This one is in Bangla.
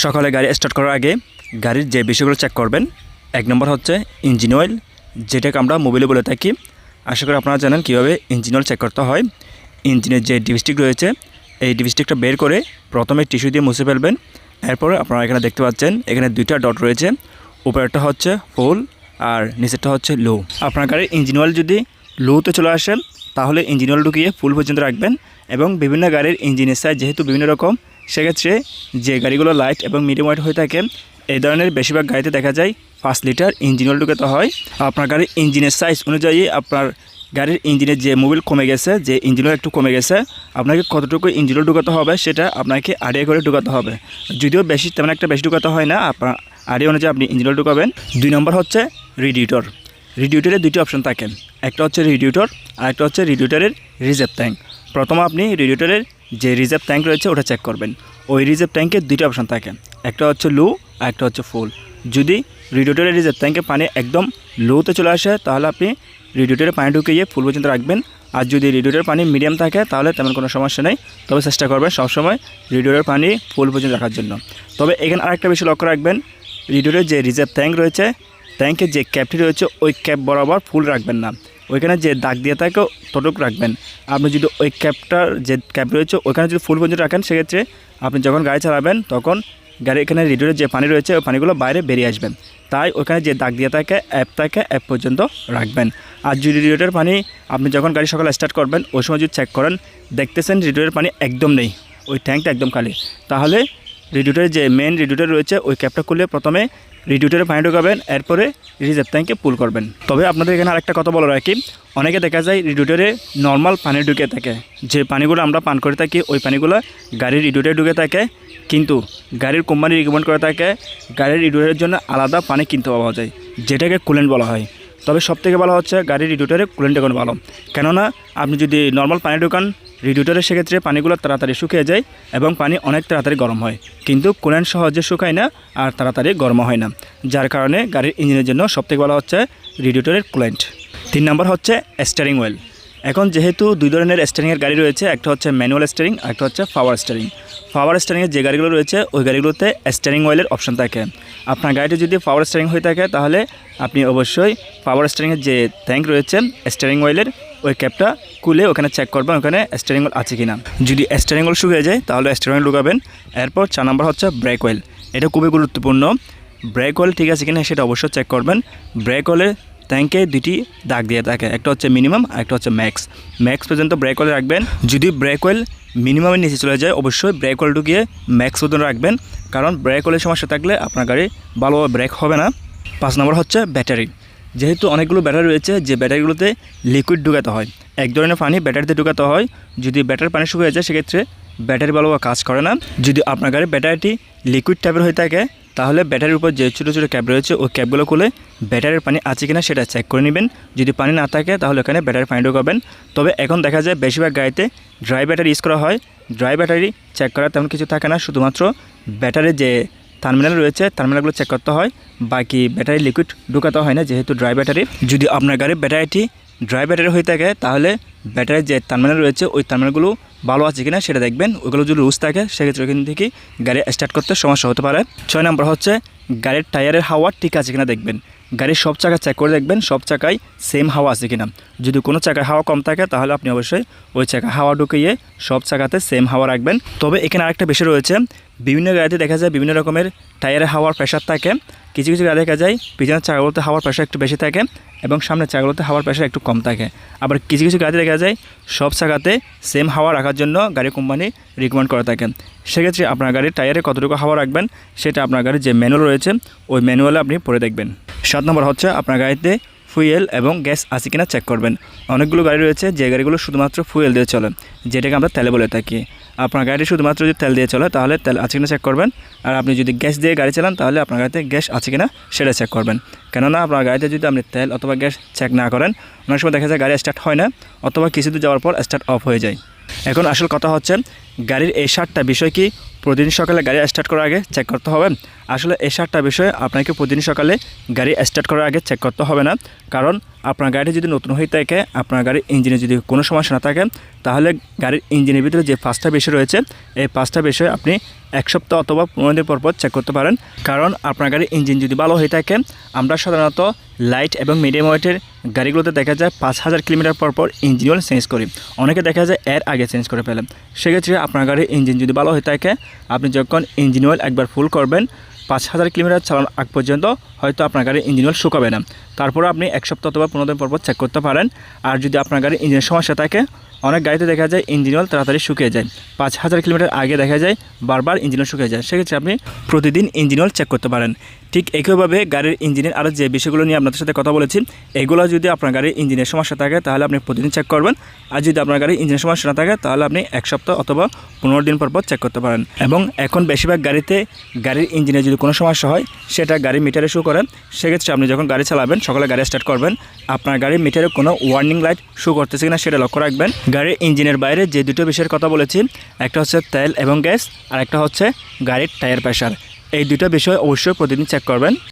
সকালে গাড়ি স্টার্ট করার আগে গাড়ির যে বিষয়গুলো চেক করবেন, এক নম্বর হচ্ছে ইঞ্জিন অয়েল, যেটাকে আমরা মোবিলে বলে থাকি। আশা করি আপনারা জানেন কীভাবে ইঞ্জিন অয়েল চেক করতে হয়। ইঞ্জিনের যে ডিপস্টিক রয়েছে, এই ডিপস্টিকটা বের করে প্রথমে টিস্যু দিয়ে মুছে ফেলবেন। এরপরে আপনারা এখানে দেখতে পাচ্ছেন এখানে দুইটা ডট রয়েছে, উপরেরটা হচ্ছে ফুল আর নিচেরটা হচ্ছে লো। আপনার গাড়ির ইঞ্জিন অয়েল যদি লোতে চলে আসেন তাহলে ইঞ্জিন অয়েল ঢুকিয়ে ফুল পর্যন্ত রাখবেন। এবং বিভিন্ন গাড়ির ইঞ্জিনের সাইজ যেহেতু বিভিন্ন রকম, সেক্ষেত্রে যে গাড়িগুলো লাইট এবং মিডিয়াম ওয়েট হয়ে থাকে এই ধরনের বেশিরভাগ গাড়িতে দেখা যায় 5 লিটার ইঞ্জিন অয়েল ঢুকাতে হয়। আপনার গাড়ির ইঞ্জিনের সাইজ অনুযায়ী আপনার গাড়ির ইঞ্জিনের যে মোবিল কমে গেছে, যে ইঞ্জিন অয়েল একটু কমে গেছে, আপনাকে কতটুকু ইঞ্জিন অয়েল ঢুকাতে হবে সেটা আপনাকে আইডিয়া করে ঢুকাতে হবে। যদিও তেমন একটা বেশি ঢুকাতে হয় না, আপনার আইডিয়া অনুযায়ী আপনি ইঞ্জিন অয়েল ঢুকাবেন। 2 নম্বর হচ্ছে রেডিয়েটর। রেডিয়েটরে দুটি অপশন থাকে, একটা হচ্ছে রেডিয়েটর আর একটা হচ্ছে রেডিয়েটরের রিজার্ভ ট্যাঙ্ক। প্রথমে আপনি রেডিয়েটরের যে রিজার্ভ ট্যাঙ্ক রয়েছে ওটা চেক করবেন। ওই রিজার্ভ ট্যাঙ্কের দুটি অপশন থাকে, একটা হচ্ছে লো আর একটা হচ্ছে ফুল। যদি রেডিয়েটরের রিজার্ভ ট্যাঙ্কে পানি একদম লোতে চলে আসে তাহলে আপনি রেডিয়েটরে পানি ঢুকিয়ে ফুল পর্যন্ত রাখবেন। আর যদি রেডিয়েটরের পানি মিডিয়াম থাকে তাহলে তেমন কোনো সমস্যা নেই, তবে চেষ্টা করবেন সবসময় রেডিয়েটরের পানি ফুল পর্যন্ত রাখার জন্য। তবে এখানে আরেকটা বিষয় লক্ষ্য রাখবেন, রেডিয়েটরের যে রিজার্ভ ট্যাঙ্ক রয়েছে, ট্যাঙ্কের যে ক্যাপটি রয়েছে ওই ক্যাপ বরাবর ফুল রাখবেন না, ওইখানে যে দাগ দিয়ে থাকে ততটুকু রাখবেন। আপনি যদি ওই ক্যাপটার যে ক্যাপ রয়েছে ওইখানে যদি ফুল পর্যন্ত রাখেন, সেক্ষেত্রে আপনি যখন গাড়ি চালাবেন তখন গাড়ি এখানে রেডিয়েটরের যে পানি রয়েছে ওই পানিগুলো বাইরে বেরিয়ে আসবেন। তাই ওইখানে যে দাগ দিয়ে থাকে অ্যাপ পর্যন্ত রাখবেন। আর যদি রেডিয়েটরের পানি আপনি যখন গাড়ি সকালে স্টার্ট করবেন ওই সময় যদি চেক করেন, দেখতেছেন রেডিয়েটরের পানি একদম নেই, ওই ট্যাঙ্কটা একদম খালি, তাহলে রেডিয়েটরের যে মেন রেডিয়েটর রয়েছে ওই ক্যাপটা খুলে প্রথমে রেডিয়েটরে পানি ঢোকাবেন, এরপরে রিজার্ভ ট্যাঙ্কে পুল করবেন। তবে আপনাদের এখানে আরেকটা কথা বলা রাখি, অনেকে দেখা যায় রেডিয়েটরে নর্মাল পানি ঢুকে থাকে, যে পানিগুলো আমরা পান করে থাকি ওই পানিগুলো গাড়ির রেডিয়েটরে ঢুকে থাকে, কিন্তু গাড়ির কোম্পানি রিকমেন্ড করে থাকে গাড়ির রেডিয়েটরের জন্য আলাদা পানি কিনতে পাওয়া যায়, যেটাকে কুলেন্ট বলা হয়। তবে সবথেকে ভালো হচ্ছে গাড়ির রেডিয়েটরে কুলেন্ট এখন ভালো, কেননা আপনি যদি নর্মাল পানি ঢোকান রেডিয়েটরে, সেক্ষেত্রে পানিগুলো তাড়াতাড়ি শুকিয়ে যায় এবং পানি অনেক তাড়াতাড়ি গরম হয়, কিন্তু কুলেন্ট সহজে শুকায় না আর তাড়াতাড়ি গরম হয় না, যার কারণে গাড়ির ইঞ্জিনের জন্য সবথেকে ভালো হচ্ছে রেডিয়েটরের কুলেন্ট। 3 নম্বর হচ্ছে স্টিয়ারিং অয়েল। এখন যেহেতু 2 ধরনের স্টিয়ারিংয়ের গাড়ি রয়েছে, একটা হচ্ছে ম্যানুয়াল স্টিয়ারিং আর একটা হচ্ছে পাওয়ার স্টিয়ারিং। পাওয়ার স্টিয়ারিংয়ের যে গাড়িগুলো রয়েছে ওই গাড়িগুলোতে স্টিয়ারিং অয়েলের অপশন থাকে। আপনার গাড়িটি যদি পাওয়ার স্টিয়ারিং হয়ে থাকে তাহলে আপনি অবশ্যই পাওয়ার স্টিয়ারিংয়ের যে ট্যাঙ্ক রয়েছে স্টিয়ারিং অয়েলের ওই ক্যাপটা খুলে ওখানে চেক করবেন ওখানে স্টিয়ারিং অয়েল আছে কিনা। যদি স্টিয়ারিং অয়েল শুকিয়ে যায় তাহলে স্টিয়ারিং অয়েল ঢুকাবেন। এরপর 4 নম্বর হচ্ছে ব্রেক অয়েল। এটা খুবই গুরুত্বপূর্ণ, ব্রেক অয়েল ঠিক আছে কিনা সেটা অবশ্যই চেক করবেন। ব্রেক অয়েলের ট্যাঙ্কে 2টি দাগ দিয়ে থাকে, একটা হচ্ছে মিনিমাম আর একটা হচ্ছে ম্যাক্স পর্যন্ত ব্রেক অয়েল রাখবেন। যদি ব্রেক অয়েল মিনিমামের নিচে চলে যায় অবশ্যই ব্রেক অয়েল ঢুকিয়ে ম্যাক্স পর্যন্ত রাখবেন, কারণ ব্রেক অয়েলের সমস্যা থাকলে আপনার গাড়ি ভালোভাবে ব্রেক হবে না। 5 নম্বর হচ্ছে ব্যাটারি। যেহেতু অনেকগুলো ব্যাটারি রয়েছে, যে ব্যাটারিগুলোতে লিকুইড ঢুকাতে হয়, এক ধরনের পানি ব্যাটারিতে ঢুকাতে হয়। যদি ব্যাটারির পানি শুকিয়ে যায় সেক্ষেত্রে ব্যাটারি ভালোভাবে কাজ করে না। যদি আপনার গাড়ির ব্যাটারিটি লিকুইড টাইপের হয়ে থাকে তাহলে ব্যাটারির উপর যে ছোটো ছোটো ক্যাপ রয়েছে ওই ক্যাপগুলো খুলে ব্যাটারির পানি আছে কিনা সেটা চেক করে নেবেন। যদি পানি না থাকে তাহলে ওখানে ব্যাটারির পানি ঢোকাবেন। তবে এখন দেখা যায় বেশিরভাগ গাড়িতে ড্রাই ব্যাটারি ইউজ করা হয়। ড্রাই ব্যাটারি চেক করা তেমন কিছু থাকে না, শুধুমাত্র ব্যাটারির যে টার্মিনাল রয়েছে টার্মিনালগুলো চেক করতে হয়, বাকি ব্যাটারি লিকুইড ঢোকাতে হয় না যেহেতু ড্রাই ব্যাটারি। যদি আপনার গাড়ির ব্যাটারিটি ড্রাই ব্যাটারি হয়ে থাকে তাহলে ব্যাটারির যে টার্মিনাল রয়েছে ওই টার্মিনালগুলো ভালো আছে কিনা সেটা দেখবেন। ওইগুলো যদি লুজ থাকে সেক্ষেত্রে ওখান থেকে গাড়ি স্টার্ট করতে সমস্যা হতে পারে। 6 নম্বর হচ্ছে গাড়ির টায়ারের হাওয়া ঠিক আছে কিনা দেখবেন। গাড়ির সব চাকা চেক করে দেখবেন সব চাকায় সেম হাওয়া আছে কিনা। যদি কোনো চাকায় হাওয়া কম থাকে তাহলে আপনি অবশ্যই ওই চাকা হাওয়া ঢুকিয়ে সব চাকাতে সেম হাওয়া রাখবেন। তবে এখানে আরেকটা বিষয় রয়েছে, বিভিন্ন গাড়িতে দেখা যায় বিভিন্ন রকমের টায়ারের হাওয়ার প্রেশার থাকে। কিছু কিছু গাড়ি দেখা যায় পিছনের চাকাগুলোতে হাওয়ার প্রেশার একটু বেশি থাকে এবং সামনের চাকাগুলোতে হাওয়ার প্রেশার একটু কম থাকে। আবার কিছু কিছু গাড়িতে দেখা যায় সব চাকাতে সেম হাওয়া রাখার জন্য গাড়ি কোম্পানি রিকমেন্ড করে থাকেন। সেক্ষেত্রে আপনার গাড়ির টায়ারে কতটুকু হাওয়া রাখবেন সেটা আপনার গাড়ির যে ম্যানুয়াল রয়েছে ওই ম্যানুয়ালে আপনি পড়ে দেখবেন। 7 নম্বর হচ্ছে আপনার গাড়িতে ফুয়েল এবং গ্যাস আছে কিনা চেক করবেন। অনেকগুলো গাড়ি রয়েছে যে গাড়িগুলো শুধুমাত্র ফুয়েল দিয়ে চলে, যেটাকে আমরা তেলে বলে থাকি। আপনার গাড়ি শুধুমাত্র যদি তেল দিয়ে চলে তাহলে তেল আছে কিনা চেক করবেন। আর আপনি যদি গ্যাস দিয়ে গাড়ি চালান তাহলে আপনার গাড়িতে গ্যাস আছে কিনা সেটা চেক করবেন। কেননা আপনার গাড়িতে যদি আপনি তেল অথবা গ্যাস চেক না করেন অনেক সময় দেখা যায় গাড়ি স্টার্ট হয় না অথবা কিছু দূর যাওয়ার পর স্টার্ট অফ হয়ে যায়। এখন আসল কথা হচ্ছে গাড়ির এই 7টা বিষয় কি প্রতিদিন সকালে গাড়ি স্টার্ট করার আগে চেক করতে হবে। আসলে এই 7টা বিষয় আপনাকে প্রতিদিন সকালে গাড়ি স্টার্ট করার আগে চেক করতে হবে না, কারণ আপনার গাড়ি যদি নতুন হয়ে থাকে, আপনার গাড়ির ইঞ্জিনে যদি কোনো সমস্যা না থাকে, তাহলে গাড়ির ইঞ্জিনের ভিতরে যে 5টা বিষয় রয়েছে এই 5টা বিষয় আপনি এক সপ্তাহ অথবা 15 দিন পর চেক করতে পারেন। কারণ আপনার গাড়ির ইঞ্জিন যদি ভালো হয়ে থাকে, আমরা সাধারণত লাইট এবং মিডিয়াম ওয়েটের গাড়িগুলোতে দেখা যায় 5000 কিলোমিটার পর ইঞ্জিন অয়েল চেঞ্জ করি, অনেকে দেখা যায় এর আগে চেঞ্জ করে ফেলেন। সেক্ষেত্রে আপনার গাড়ির ইঞ্জিন যদি ভালো হয়ে থাকে, আপনি যখন ইঞ্জিন অয়েল একবার ফুল করবেন 5000 কিলোমিটার চালানোর আগ পর্যন্ত হয়তো আপনার গাড়ির ইঞ্জিন অয়েল শুকাবে না। তারপরে আপনি এক সপ্তাহ অথবা 15 দিন পর চেক করতে পারেন। আর যদি আপনার গাড়ির ইঞ্জিনের সমস্যা থাকে, অনেক গাড়িতে দেখা যায় ইঞ্জিন অয়েল তাড়াতাড়ি শুকিয়ে যায়, 5000 কিলোমিটার আগে দেখা যায় বারবার ইঞ্জিন অয়েল শুকিয়ে যায়। সেক্ষেত্রে আপনি প্রতিদিন ইঞ্জিন অয়েল চেক করতে পারেন। ঠিক একইভাবে গাড়ির ইঞ্জিনের আরও যে বিষয়গুলো নিয়ে আপনাদের সাথে কথা বলেছি, এগুলো যদি আপনার গাড়ির ইঞ্জিনের সমস্যা থাকে তাহলে আপনি প্রতিদিন চেক করবেন। আর যদি আপনার গাড়ির ইঞ্জিনের সমস্যা না থাকে তাহলে আপনি এক সপ্তাহ অথবা 15 দিন পর চেক করতে পারেন। এবং এখন বেশিরভাগ গাড়িতে গাড়ির ইঞ্জিনে যদি কোনো সমস্যা হয় সেটা গাড়ির মিটারে শো করে। সেক্ষেত্রে আপনি যখন গাড়ি চালাবেন, সকালে গাড়ি স্টার্ট করবেন, আপনার গাড়ির মিটারে কোনো ওয়ার্নিং লাইট শো করতেছে কিনা সেটা লক্ষ্য রাখবেন। গাড়ির ইঞ্জিনের বাইরে যে দুটো বিষয়ের কথা বলেছি, একটা হচ্ছে তেল এবং গ্যাস, আর একটা হচ্ছে গাড়ির টায়ার প্রেশার। এই দুটো বিষয় অবশ্যই প্রতিদিন চেক করবেন।